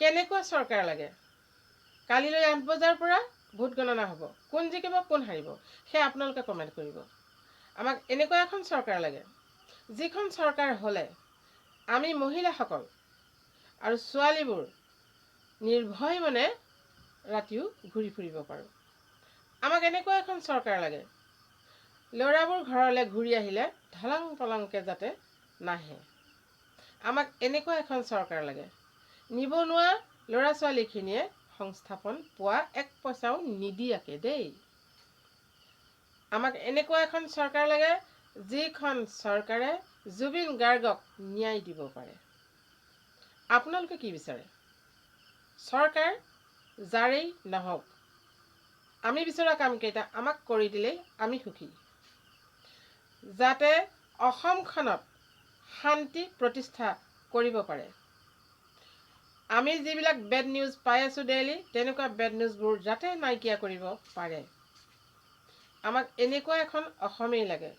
কেনেকুৱা চৰকাৰ লাগে? কালিলৈ 8 বজাৰ পৰা ভোট গণনা হ'ব। কোন জিকিব কোন হাৰিব সেয়া আপোনালোকে কমেণ্ট কৰিব। আমাক এনেকুৱা এখন চৰকাৰ লাগে যিখন চৰকাৰ হ'লে আমি মহিলাসকল আৰু ছোৱালীবোৰ নিৰ্ভয় মনে ৰাতিও ঘূৰি ফুৰিব পাৰোঁ। আমাক এনেকুৱা এখন চৰকাৰ লাগে ল'ৰাবোৰ ঘৰলৈ ঘূৰি আহিলে ঢলং পলংকৈ যাতে নাহে। আমাক এনেকুৱা এখন চৰকাৰ লাগে নিবনুৱা ল'ৰা ছোৱালীখিনিয়ে সংস্থাপন পোৱা 1 পইচাও নিদিয়াকে দেই। আমাক এনেকুৱা এখন চৰকাৰ লাগে যিখন চৰকাৰে জুবিন গাৰ্গক ন্যায় দিব পাৰে। আপোনালোকে কি বিচাৰে? চৰকাৰ যাৰেই নহওক আমি বিচৰা কামকেইটা আমাক কৰি দিলেই আমি সুখী। যাতে অসমখনত শান্তি প্ৰতিষ্ঠা কৰিব পাৰে। আমি যিবিলাক বেড নিউজ পাই আছোঁ ডেইলি তেনেকুৱা বেড নিউজবোৰ যাতে নাইকিয়া কৰিব পাৰে। আমাক এনেকুৱা এখন অসমেই লাগে।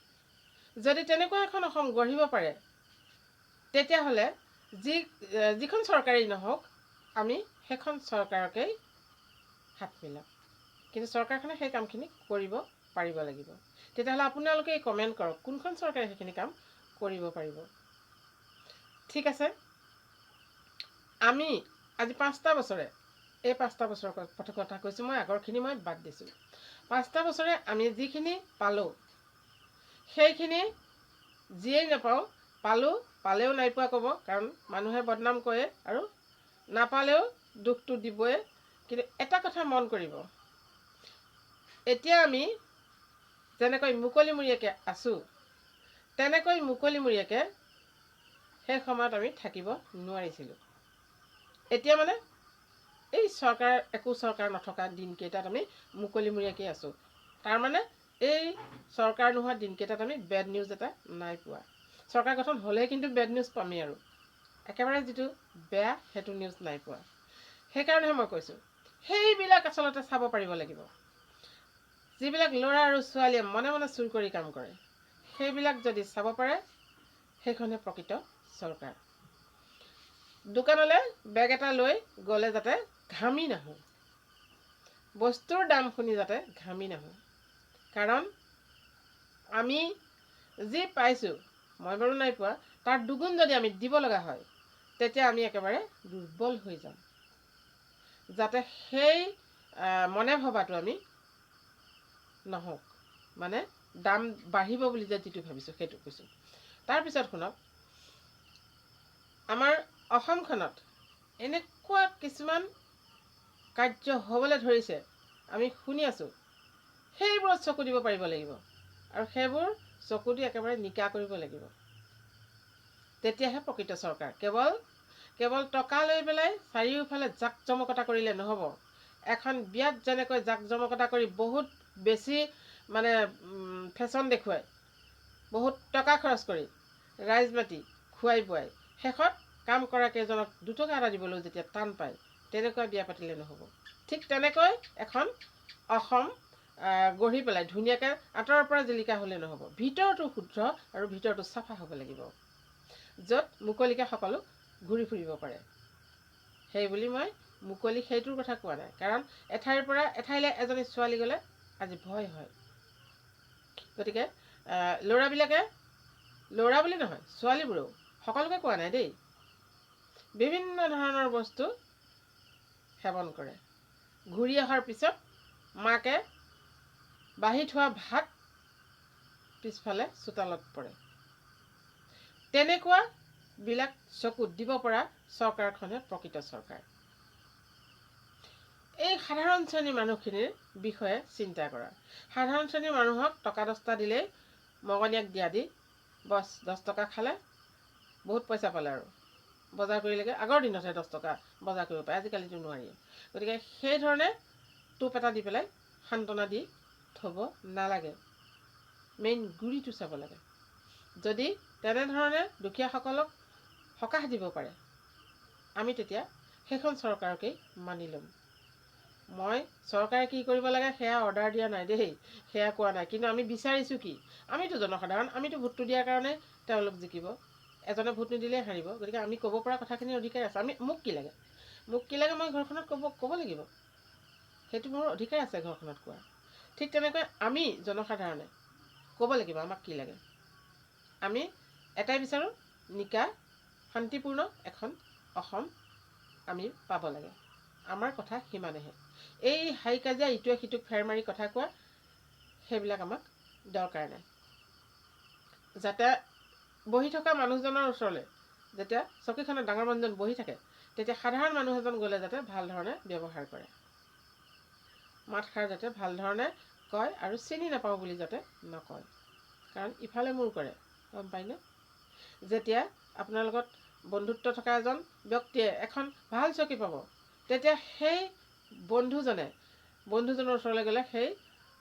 যদি তেনেকুৱা এখন অসম গঢ়িব পাৰে তেতিয়াহ'লে যিখন চৰকাৰেই নহওক আমি সেইখন চৰকাৰকেই হাত মিলাম। কিন্তু চৰকাৰখনে সেই কামখিনি কৰিব পাৰিব লাগিব। তেতিয়াহ'লে আপোনালোকে কমেণ্ট কৰক কোনখন চৰকাৰে সেইখিনি কাম কৰিব পাৰিব। ঠিক আছে, আমি আজি 5টা বছৰে এই 5টা বছৰৰ কথা কৈছোঁ, মই আগৰখিনি মই বাদ দিছোঁ। 5টা বছৰে আমি যিখিনি পালোঁ সেইখিনি যিয়েই নাপাওঁ পালেও নাই পোৱা ক'ব, কাৰণ মানুহে বদনাম কৰে আৰু নাপালেও দুখটো দিবই। কিন্তু এটা কথা মন কৰিব, এতিয়া আমি যেনেকৈ মুকলিমূৰীয়াকৈ আছোঁ তেনেকৈ মুকলিমূৰীয়াকৈ সেই সময়ত আমি থাকিব নোৱাৰিছিলোঁ। এতিয়া মানে এই একো চৰকাৰ নথকা দিনকেইটাত আমি মুকলিমূৰীয়াকৈ আছোঁ। তাৰমানে এই চৰকাৰ নোহোৱা দিনকেইটাত আমি বেড নিউজ এটা নাই পোৱা। চৰকাৰ গঠন হ'লেই কিন্তু বেড নিউজ পামেই আৰু একেবাৰে যিটো বেয়া সেইটো নিউজ নাই পোৱা। সেইকাৰণেহে মই কৈছোঁ সেইবিলাক আচলতে চাব পাৰিব লাগিব। যিবিলাক ল'ৰা আৰু ছোৱালীয়ে মনে মনে চুৰ কৰি কাম কৰে সেইবিলাক যদি চাব পাৰে সেইখনহে প্ৰকৃত চৰকাৰ। দোকানলৈ বেগ এটা লৈ গ'লে যাতে ঘামি নাহোঁ, বস্তুৰ দাম শুনি যাতে ঘামি নাহোঁ। কাৰণ আমি যি পাইছোঁ মই বাৰু নাই পোৱা তাৰ দুগুণ যদি আমি দিব লগা হয় তেতিয়া আমি একেবাৰে দুৰ্বল হৈ যাম। যাতে সেই মনে ভবাটো আমি নহওক, মানে দাম বাঢ়িব বুলি যে যিটো ভাবিছোঁ সেইটো কৈছোঁ। তাৰপিছত শুনক, আমাৰ অসমখনত এনেকুৱা কিছুমান কাৰ্য হ'বলৈ ধৰিছে আমি শুনি আছোঁ, সেইবোৰত চকু দিব পাৰিব লাগিব আৰু সেইবোৰ চকু দি একেবাৰে নিকা কৰিব লাগিব। তেতিয়াহে প্ৰকৃত চৰকাৰ। কেৱল টকা লৈ পেলাই চাৰিওফালে জাক জমকতা কৰিলে নহ'ব। এখন বিয়াত যেনেকৈ জাক জমকতা কৰি বহুত বেছি মানে ফেশ্বন দেখুৱায়, বহুত টকা খৰচ কৰি ৰাইজ মাতি খুৱাই বুৱাই শেষত কাম কৰা কেইজনক 2 টকা এটা দিবলৈ যেতিয়া টান পায় তেনেকুৱা বিয়া পাতিলে নহ'ব। ঠিক তেনেকৈ এখন অসম গঢ়ি পেলাই ধুনীয়াকৈ আঁতৰৰ পৰা জিলিকা হ'লে নহ'ব। ভিতৰটো শুদ্ধ আৰু ভিতৰটো চাফা হ'ব লাগিব, য'ত মুকলিকৈ সকলো ঘূৰি ফুৰিব পাৰে। সেইবুলি মই মুকলি সেইটোৰ কথা কোৱা নাই, কাৰণ এঠাইৰ পৰা এঠাইলৈ এজনী ছোৱালী গ'লে আজি ভয় হয়। গতিকে ল'ৰা বুলি নহয় ছোৱালীবোৰেও, সকলোকে কোৱা নাই দেই, বিভিন্ন ধৰণৰ বস্তু সেৱন কৰে। ঘূৰি অহাৰ পিছত মাকে বাঢ়ি থোৱা ভাত পিছফালে চোতালত পৰে। তেনেকুৱাবিলাক চকুত দিব পৰা চৰকাৰখনহে প্ৰকৃত চৰকাৰ। এই সাধাৰণ শ্ৰেণীৰ মানুহখিনিৰ বিষয়ে চিন্তা কৰা। সাধাৰণ শ্ৰেণীৰ মানুহক টকা 10টা দিলেই মগনীয়াক দিয়া দি বছ 10 টকা খালে বহুত পইচা পালে আৰু বজাৰ কৰিলেগৈ। আগৰ দিনতহে 10 টকা বজাৰ কৰিব পাৰে, আজিকালিতো নোৱাৰি। গতিকে সেইধৰণে টোপ এটা দি পেলাই সান্তনা দি থ'ব নালাগে, মেইন গুৰিটো চাব লাগে। যদি তেনেধৰণে দুখীয়াসকলক সকাহ দিব পাৰে আমি তেতিয়া সেইখন চৰকাৰকেই মানি ল'ম। মই চৰকাৰে কি কৰিব লাগে সেয়া অৰ্ডাৰ দিয়া নাই দেই, সেয়া কোৱা নাই। কিন্তু আমি বিচাৰিছোঁ কি, আমিতো জনসাধাৰণ, আমিতো ভোটটো দিয়াৰ কাৰণে তেওঁলোক জিকিব, এজনে ভোট নিদিলেই হাৰিব। গতিকে আমি ক'ব পৰা কথাখিনিৰ অধিকাৰ আছে। মোক কি লাগে, মোক কি লাগে মই ঘৰখনত ক'ব লাগিব। সেইটো মোৰ অধিকাৰ আছে ঘৰখনত কোৱা। ঠিক তেনেকৈ আমি জনসাধাৰণে ক'ব লাগিব আমাক কি লাগে। আমি এটাই বিচাৰোঁ, নিকা শান্তিপূৰ্ণ এখন অসম আমি পাব লাগে। আমাৰ কথা সিমানেহে। এই হাই কাজিয়া ইটোৱে সিটোক ফেৰ মাৰি কথা কোৱা, সেইবিলাক আমাক দৰকাৰ নাই। যাতে বহি থকা মানুহজনৰ ওচৰলৈ যেতিয়া চকীখনত ডাঙৰ মানুহজন বহি থাকে, তেতিয়া সাধাৰণ মানুহ এজন গ'লে যাতে ভাল ধৰণে ব্যৱহাৰ কৰে, মাতষাৰ যাতে ভাল ধৰণে কয় আৰু চিনি নাপাওঁ বুলি যাতে নকয়। কাৰণ ইফালে মূৰ কৰে, গম পায়নে? যেতিয়া আপোনাৰ লগত বন্ধুত্ব থকা এজন ব্যক্তিয়ে এখন ভাল চকী পাব, তেতিয়া সেই বন্ধুজনৰ ওচৰলৈ গ'লে সেই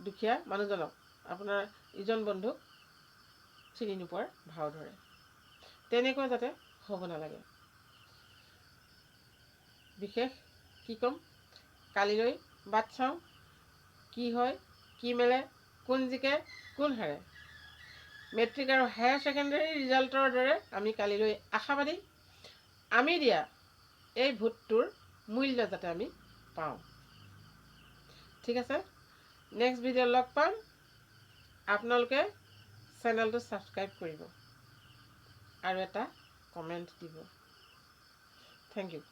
দুখীয়া মানুহজনক, আপোনাৰ ইজন বন্ধুক চিনি নোপোৱাৰ ভাও ধৰে। তেনেকুৱা যাতে হ'ব নালাগে। বিশেষ কি ক'ম, কালিলৈ বাট চাওঁ, কি হয় কি মেলে, কোন জিকে কোন হাৰে। মেট্ৰিক আৰু হায়াৰ ছেকেণ্ডেৰী ৰিজাল্টৰ দৰে আমি কালিলৈ আশাবাদী। আমি দিয়া এই ভোটটোৰ মূল্য যাতে আমি পাওঁ। ঠিক আছে, নেক্সট ভিডিঅ' লগ পাম। আপোনালোকে চেনেলটো ছাবস্ক্ৰাইব কৰিব আৰু এটা কমেণ্ট দিব। Thank U.